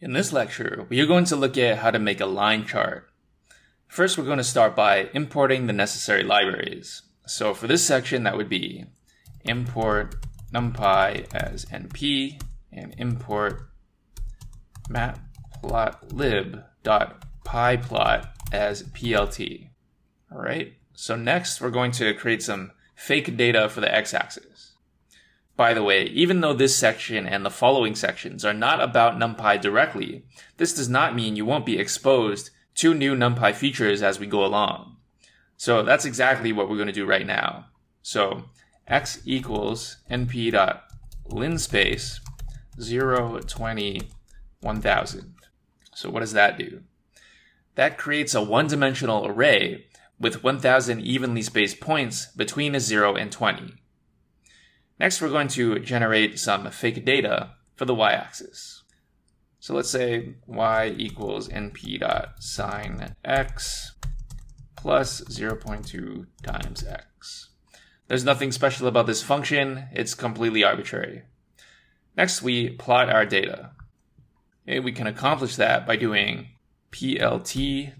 In this lecture, we are going to look at how to make a line chart. First, we're going to start by importing the necessary libraries. So for this section, that would be import numpy as np and import matplotlib.pyplot as plt. All right. So next, we're going to create some fake data for the x-axis. By the way, even though this section and the following sections are not about NumPy directly, this does not mean you won't be exposed to new NumPy features as we go along. So that's exactly what we're going to do right now. So x equals np.linspace 0, 20, 1000. So what does that do? That creates a one-dimensional array with 1000 evenly spaced points between a 0 and 20. Next, we're going to generate some fake data for the y-axis. So let's say y equals np.sin x plus 0.2 times x. There's nothing special about this function. It's completely arbitrary. Next, we plot our data. Okay, we can accomplish that by doing plt.plotxy.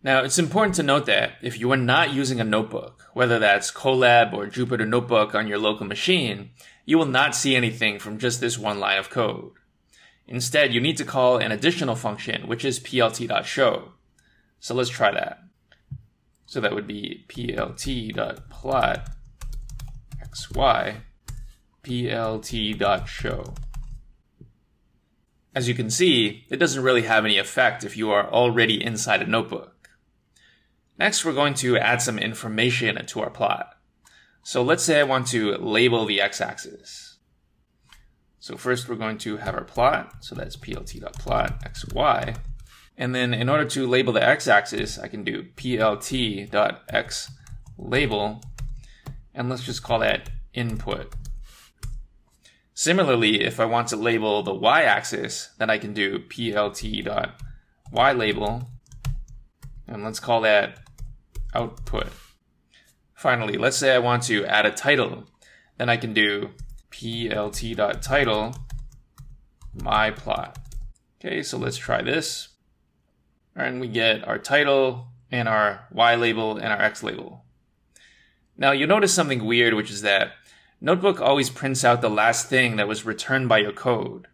Now, it's important to note that if you are not using a notebook, whether that's Colab or Jupyter Notebook on your local machine, you will not see anything from just this one line of code. Instead, you need to call an additional function, which is plt.show. So let's try that. So that would be plt.plotxy, plt.show. As you can see, it doesn't really have any effect if you are already inside a notebook. Next, we're going to add some information to our plot. So let's say I want to label the x-axis. So first we're going to have our plot. So that's plt.plotxy. And then in order to label the x-axis, I can do plt.xlabel. And let's just call that input. Similarly, if I want to label the y-axis, then I can do plt.ylabel. And let's call that output. Finally, let's say I want to add a title. Then I can do plt.title myplot. Okay, so let's try this. And we get our title and our y label and our x label. Now you'll notice something weird, which is that Notebook always prints out the last thing that was returned by your code.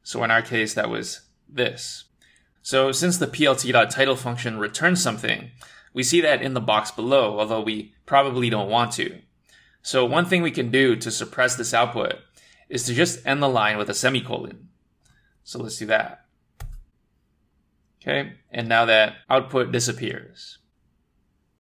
So in our case, that was this. So since the plt.title function returns something, we see that in the box below, although we probably don't want to. So one thing we can do to suppress this output is to just end the line with a semicolon. So let's do that. Okay, and now that output disappears.